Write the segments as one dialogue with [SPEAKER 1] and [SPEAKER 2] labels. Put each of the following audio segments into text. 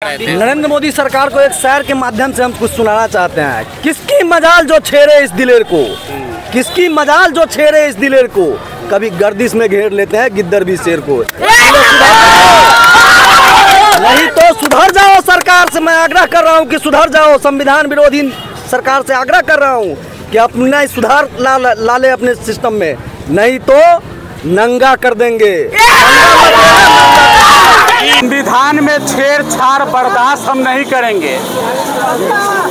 [SPEAKER 1] नरेंद्र मोदी सरकार को एक शायर के माध्यम से हम कुछ सुनाना चाहते हैं। किसकी मजाल जो छेड़े इस दिलेर को, किसकी मजाल जो छेड़े इस दिलेर को, कभी गर्दिश में घेर लेते हैं गिद्दर भी शेर को। नहीं तो सुधर जाओ, सरकार से मैं आग्रह कर रहा हूं कि सुधर जाओ। संविधान विरोधी सरकार से आग्रह कर रहा हूं कि अपना सुधार ला ले अपने सिस्टम में, नहीं तो नंगा कर देंगे।
[SPEAKER 2] संविधान में छेड़छाड़ बर्दाश्त हम नहीं करेंगे।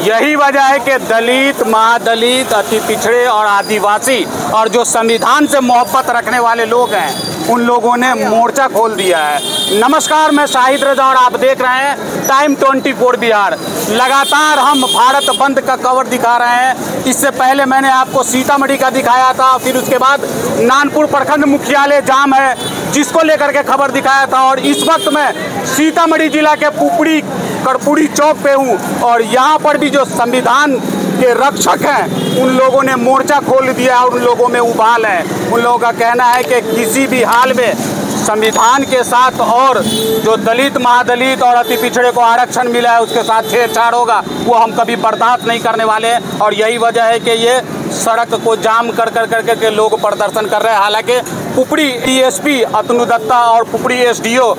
[SPEAKER 2] यही वजह है कि दलित, महादलित, अति पिछड़े और आदिवासी और जो संविधान से मोहब्बत रखने वाले लोग हैं उन लोगों ने मोर्चा खोल दिया है। नमस्कार, मैं शाहिद रजा और आप देख रहे हैं टाइम 24 बिहार। लगातार हम भारत बंद का कवर दिखा रहे हैं। इससे पहले मैंने आपको सीतामढ़ी का दिखाया था, फिर उसके बाद नानपुर प्रखंड मुख्यालय जाम है जिसको लेकर के खबर दिखाया था, और इस वक्त मैं सीतामढ़ी जिला के पुपड़ी कर्पूरी चौक पे हूँ और यहाँ पर भी जो संविधान के रक्षक हैं उन लोगों ने मोर्चा खोल दिया और उन लोगों में उबाल है। उन लोगों का कहना है कि किसी भी हाल में संविधान के साथ और जो दलित, महादलित और अति पिछड़े को आरक्षण मिला है उसके साथ छेड़छाड़ होगा, वो हम कभी बर्दाश्त नहीं करने वाले हैं। और यही वजह है कि ये सड़क को जाम कर के लोग प्रदर्शन कर रहे हैं। हालांकि पुपड़ी डीएसपी अतनु दत्ता और पुपड़ी एसडीओ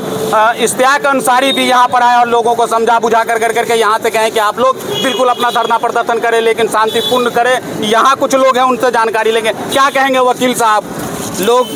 [SPEAKER 2] इश्तियाक अंसारी भी यहाँ पर आए और लोगों को समझा बुझा कर यहाँ से कहें कि आप लोग बिल्कुल अपना धरना प्रदर्शन करें लेकिन शांतिपूर्ण करें। यहाँ कुछ लोग हैं, उनसे जानकारी लेंगे। क्या कहेंगे वकील साहब? लोग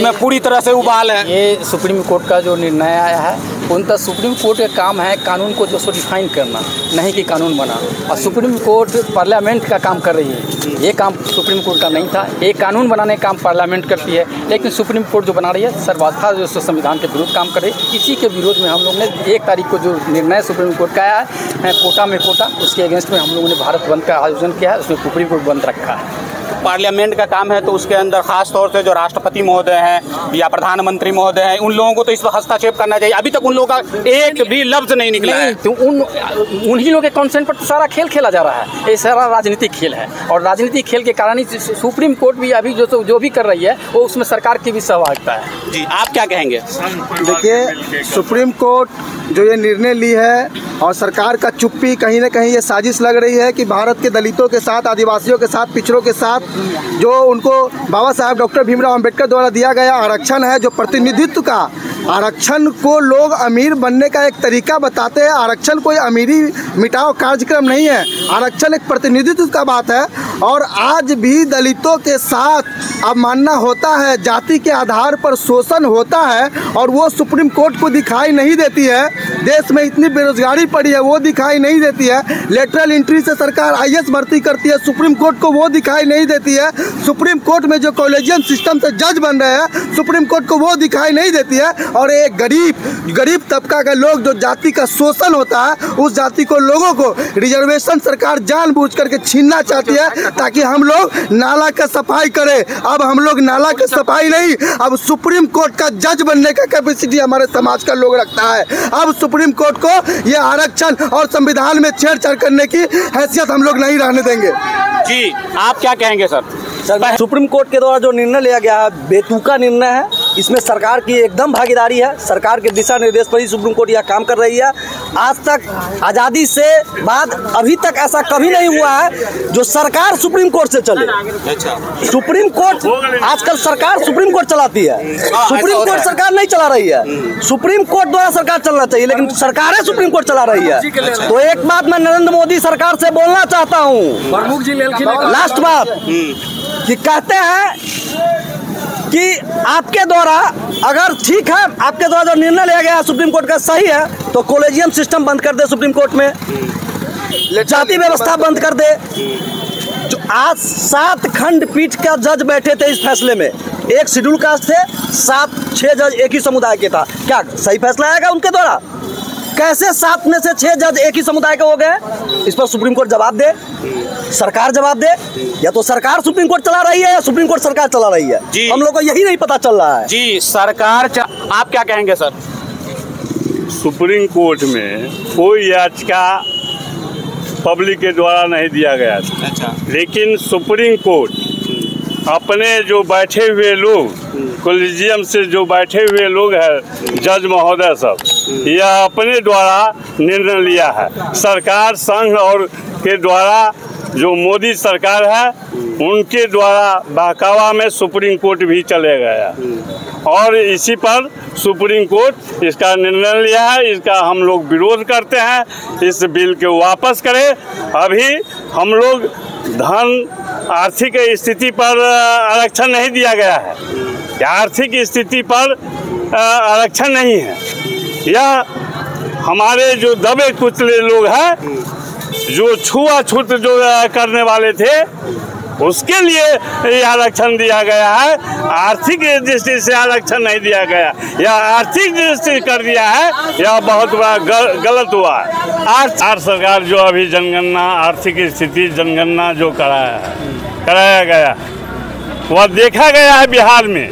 [SPEAKER 2] में पूरी तरह से उबाल है।
[SPEAKER 3] ये सुप्रीम कोर्ट का जो निर्णय आया है उनका सुप्रीम कोर्ट का काम है कानून को जो सो डिफाइन करना, नहीं कि कानून बना। और सुप्रीम कोर्ट पार्लियामेंट का काम कर रही है, ये काम सुप्रीम कोर्ट का नहीं था। ये कानून बनाने का काम पार्लियामेंट करती है, लेकिन सुप्रीम कोर्ट जो बना रही है सर्वाधिकार जो संविधान के विरुद्ध काम कर रही है। इसी के विरोध में हम लोग ने 1 तारीख को जो निर्णय सुप्रीम कोर्ट का आया है कोटा में कोटा, उसके अगेंस्ट में हम लोगों ने भारत बंद का आयोजन किया है। उसमें सुप्रीम कोर्ट बंद रखा है।
[SPEAKER 2] पार्लियामेंट का काम है तो उसके अंदर खास तौर से जो राष्ट्रपति महोदय हैं या प्रधानमंत्री महोदय हैं उन लोगों को तो इस पर हस्तक्षेप करना चाहिए। अभी तक उन लोगों का एक भी लफ्ज नहीं निकला है।
[SPEAKER 3] तो उन्हीं लोगों के कॉन्सेंट पर तो सारा खेल खेला जा रहा है। ये सारा राजनीतिक खेल है और राजनीतिक खेल के कारण ही सुप्रीम कोर्ट भी अभी जो भी कर रही है वो उसमें सरकार की भी सहभागिता है।
[SPEAKER 2] जी, आप क्या कहेंगे?
[SPEAKER 1] देखिए, सुप्रीम कोर्ट जो ये निर्णय ली है और सरकार का चुप्पी, कहीं ना कहीं ये साजिश लग रही है कि भारत के दलितों के साथ, आदिवासियों के साथ, पिछड़ों के साथ जो उनको बाबा साहब डॉक्टर भीमराव अंबेडकर द्वारा दिया गया आरक्षण है, जो प्रतिनिधित्व का आरक्षण को लोग अमीर बनने का एक तरीका बताते हैं। आरक्षण कोई अमीरी मिटाओ कार्यक्रम नहीं है, आरक्षण एक प्रतिनिधित्व का बात है। और आज भी दलितों के साथ अवमानना होता है, जाति के आधार पर शोषण होता है और वो सुप्रीम कोर्ट को दिखाई नहीं देती है। देश में इतनी बेरोजगारी पड़ी है वो दिखाई नहीं देती है। लेटरल एंट्री से सरकार IAS भर्ती करती है, सुप्रीम कोर्ट को वो दिखाई नहीं देती है। सुप्रीम कोर्ट में जो कॉलेजियम सिस्टम से जज बन रहे हैं सुप्रीम कोर्ट को वो दिखाई नहीं देती है। और एक गरीब तबका के लोग जो जाति का शोषण होता है उस जाति को, लोगों को रिजर्वेशन सरकार जानबूझ करके छीनना चाहती है ताकि हम लोग नाला का सफाई करें। अब हम लोग नाला की सफाई नहीं, अब सुप्रीम कोर्ट का जज बनने का कैपेसिटी हमारे समाज का लोग रखता है। अब सुप्रीम कोर्ट को ये आरक्षण और संविधान में छेड़छाड़ करने की हैसियत हम लोग नहीं रहने देंगे।
[SPEAKER 2] जी, आप क्या कहेंगे सर?
[SPEAKER 1] सुप्रीम कोर्ट के द्वारा जो निर्णय लिया गया है बेतुका निर्णय है, इसमें सरकार की एकदम भागीदारी है। सरकार के दिशा निर्देश पर ही सुप्रीम कोर्ट यह काम कर रही है। आज तक आज़ादी से बाद अभी तक ऐसा कभी नहीं हुआ है जो सरकार सुप्रीम कोर्ट से चले। सुप्रीम कोर्ट आजकल सरकार सुप्रीम कोर्ट चलाती है, सुप्रीम कोर्ट सरकार नहीं चला रही है। सुप्रीम कोर्ट द्वारा सरकार चलना चाहिए लेकिन सरकारें सुप्रीम कोर्ट चला रही है। तो एक बात मैं नरेंद्र मोदी सरकार से बोलना चाहता हूँ, लास्ट बात, कि कहते हैं कि आपके द्वारा अगर ठीक है, आपके द्वारा जो निर्णय लिया गया सुप्रीम कोर्ट का सही है तो कॉलेजियम सिस्टम बंद कर दे सुप्रीम कोर्ट में, जाति व्यवस्था बंद कर दे। जो आज 7 खंडपीठ का जज बैठे थे इस फैसले में, एक शेड्यूल कास्ट थे, 7-6 जज एक ही समुदाय के था। क्या सही फैसला आएगा उनके द्वारा? कैसे 7 में से 6 जज एक ही समुदाय के हो गए? इस पर सुप्रीम कोर्ट जवाब दे, सरकार जवाब दे। या तो सरकार सुप्रीम कोर्ट चला रही है या सुप्रीम कोर्ट सरकार चला रही है। हम लोग को यही नहीं पता चल रहा है।
[SPEAKER 2] जी, सरकार आप क्या कहेंगे सर?
[SPEAKER 4] सुप्रीम कोर्ट में कोई याचिका पब्लिक के द्वारा नहीं दिया गया था।
[SPEAKER 2] अच्छा।
[SPEAKER 4] लेकिन सुप्रीम कोर्ट अपने जो बैठे हुए लोग, कॉलेजियम से जो बैठे हुए लोग हैं, जज महोदय सब, यह अपने द्वारा निर्णय लिया है। सरकार संघ और के द्वारा जो मोदी सरकार है उनके द्वारा बहकावा में सुप्रीम कोर्ट भी चले गया और इसी पर सुप्रीम कोर्ट इसका निर्णय लिया है। इसका हम लोग विरोध करते हैं। इस बिल को वापस करें। अभी हम लोग धन आर्थिक स्थिति पर आरक्षण नहीं दिया गया है। आर्थिक स्थिति पर आरक्षण नहीं है। यह हमारे जो दबे कुचले लोग हैं, जो छुआछूत जो करने वाले थे, उसके लिए ये आरक्षण दिया गया है। आर्थिक दृष्टि से आरक्षण नहीं दिया गया। यह आर्थिक दृष्टि कर दिया है। यह बहुत बड़ा गलत हुआ है। आज सरकार जो अभी जनगणना आर्थिक स्थिति जनगणना जो कराया गया वह देखा गया है। बिहार में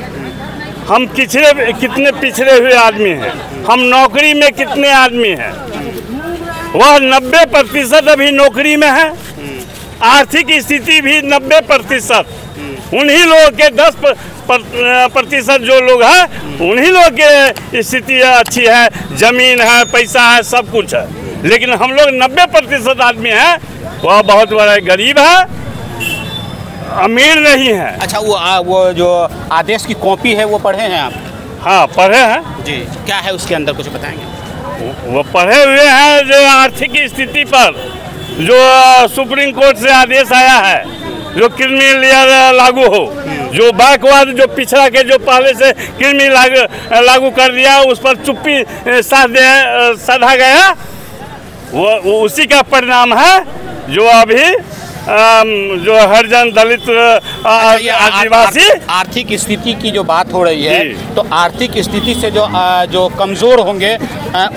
[SPEAKER 4] हम कितने पिछड़े हुए आदमी हैं। हम नौकरी में कितने आदमी हैं। वह 90% अभी नौकरी में है। आर्थिक स्थिति भी 90%। उन्हीं लोगों के 10% जो लोग हैं उन्हीं लोगों की स्थिति अच्छी है, जमीन है, पैसा है, सब कुछ है। लेकिन हम लोग 90% आदमी हैं, वह बहुत बड़ा गरीब है, अमीर नहीं है।
[SPEAKER 2] अच्छा, वो जो आदेश की कॉपी है वो पढ़े हैं आप?
[SPEAKER 4] हाँ, पढ़े हैं
[SPEAKER 2] जी। क्या है उसके अंदर, कुछ बताएंगे?
[SPEAKER 4] वो पढ़े हुए हैं जो आर्थिक स्थिति पर जो सुप्रीम कोर्ट से आदेश आया है, जो क्रिमिनल लेयर लागू हो, जो बैकवर्ड जो पिछड़ा के जो पहले से क्रिमिनल लागू कर दिया उस पर चुप्पी साधा गया, वो उसी का परिणाम है। जो अभी जो हरिजन दलित आदिवासी
[SPEAKER 2] आर्थिक स्थिति की जो बात हो रही है, तो आर्थिक स्थिति से जो कमजोर होंगे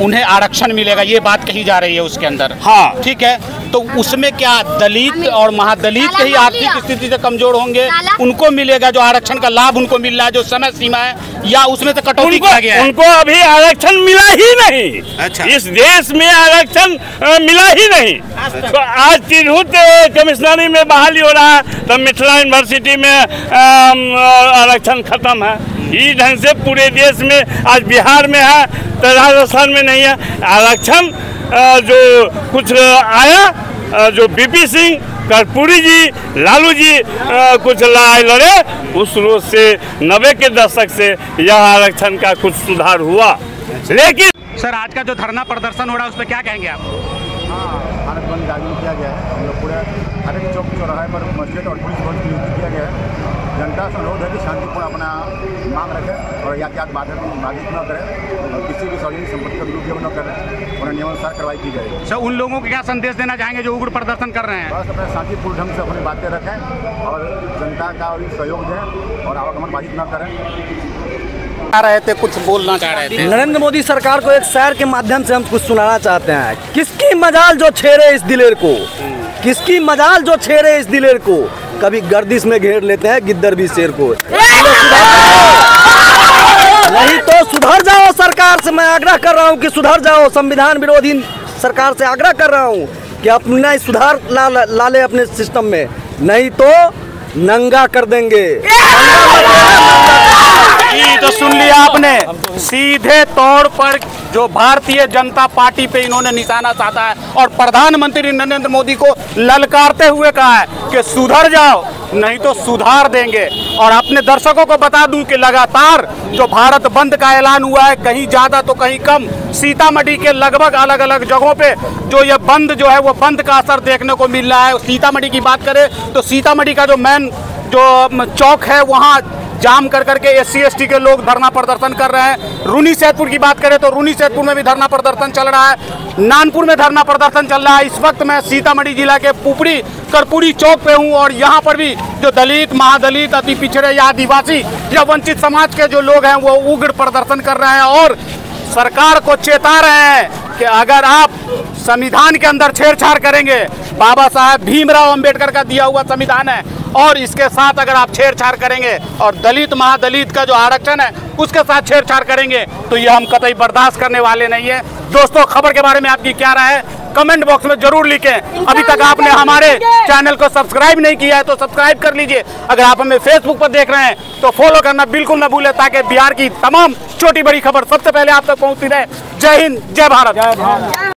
[SPEAKER 2] उन्हें आरक्षण मिलेगा, ये बात कही जा रही है उसके अंदर।
[SPEAKER 4] हाँ,
[SPEAKER 2] ठीक है। तो उसमें क्या दलित और महादलित के ही आर्थिक स्थिति से कमजोर होंगे, उनको मिलेगा जो आरक्षण का लाभ उनको मिल रहा है, जो समय सीमा है, या उसमें से कटौती किया गया है?
[SPEAKER 4] उनको अभी आरक्षण मिला ही नहीं।
[SPEAKER 2] अच्छा।
[SPEAKER 4] इस देश में आरक्षण मिला ही नहीं। तो आज तिरहुत कमिश्नरी में बहाली हो रहा है, तो मिथिला यूनिवर्सिटी में आरक्षण खत्म है। इस ढंग से पूरे देश में आज बिहार में है तो राजस्थान में नहीं है आरक्षण। जो कुछ आया, जो बीपी सिंह, कर्पूरी जी, लालू जी कुछ लड़े, उस रोज से 90 के दशक से यह आरक्षण का कुछ सुधार हुआ। लेकिन
[SPEAKER 2] सर, आज का जो धरना प्रदर्शन हो रहा है उस पर क्या कहेंगे आप?
[SPEAKER 5] भारत बंद का आयोजन किया गया है। हम लोग पूरे हर एक चौक चौराहे पर मस्जिद और पुलिस बल की नियुक्ति किया गया है। जनता से अनुरोध है कि शांतिपूर्ण अपना मांग रखें और यातायात बाधित न करें और किसी भी सार्वजनिक संपत्ति का दुरुपयोग न करें। उन्हें नियमानुसार कार्रवाई की जाएगी।
[SPEAKER 2] सर, उन लोगों को क्या संदेश देना चाहेंगे जो उग्र प्रदर्शन कर रहे हैं?
[SPEAKER 5] बस अपने शांतिपूर्ण ढंग से अपनी बातें रखें और जनता का और सहयोग दें और आवागमन बाधित न करें।
[SPEAKER 2] आ रहे थे, कुछ बोलना चाह रहे थे।
[SPEAKER 1] नरेंद्र मोदी सरकार को एक शायर के माध्यम से हम कुछ सुनाना चाहते हैं। किसकी मजाल जो छेड़े इस दिलेर को, किसकी मजाल जो छेड़े इस दिलेर को, कभी गर्दिश में घेर लेते हैं गिद्दर भी शेर को। नहीं तो सुधर जाओ। सरकार से मैं आग्रह कर रहा हूं कि सुधर जाओ। संविधान विरोधी सरकार से आग्रह कर रहा हूं कि अपना सुधार ला ले अपने सिस्टम में, नहीं तो नंगा कर देंगे।
[SPEAKER 2] तो सुन लिया आपने, सीधे तौर पर जो भारतीय जनता पार्टी पे इन्होंने निशाना साधा है और प्रधानमंत्री नरेंद्र मोदी को ललकारते हुए कहा है कि सुधर जाओ, नहीं तो सुधार देंगे। और अपने दर्शकों को बता दूं कि लगातार जो भारत बंद का ऐलान हुआ है, कहीं ज़्यादा तो कहीं कम, सीतामढ़ी के लगभग अलग अलग जगहों पे जो ये बंद जो है वो बंद का असर देखने को मिल रहा है। सीतामढ़ी की बात करें तो सीतामढ़ी का जो मेन जो चौक है वहाँ जाम कर करके SC ST के लोग धरना प्रदर्शन कर रहे हैं। रूनी सैदपुर की बात करें तो रूनी सैदपुर में भी धरना प्रदर्शन चल रहा है। नानपुर में धरना प्रदर्शन चल रहा है। इस वक्त मैं सीतामढ़ी जिला के पुपड़ी कर्पूरी चौक पे हूँ और यहाँ पर भी जो दलित, महादलित, अति पिछड़े या आदिवासी या वंचित समाज के जो लोग हैं वो उग्र प्रदर्शन कर रहे हैं और सरकार को चेता रहे हैं कि अगर आप संविधान के अंदर छेड़छाड़ करेंगे, बाबा साहब भीमराव अंबेडकर का दिया हुआ संविधान है, और इसके साथ अगर आप छेड़छाड़ करेंगे और दलित महादलित का जो आरक्षण है उसके साथ छेड़छाड़ करेंगे तो ये हम कतई बर्दाश्त करने वाले नहीं है। दोस्तों, खबर के बारे में आपकी क्या राय है कमेंट बॉक्स में जरूर लिखें। अभी तक आपने हमारे चैनल को सब्सक्राइब नहीं किया है तो सब्सक्राइब कर लीजिए। अगर आप हमें फेसबुक पर देख रहे हैं तो फॉलो करना बिल्कुल न भूलें, ताकि बिहार की तमाम छोटी बड़ी खबर सबसे पहले आप तक पहुंचती रहे। जय हिंद, जय भारत।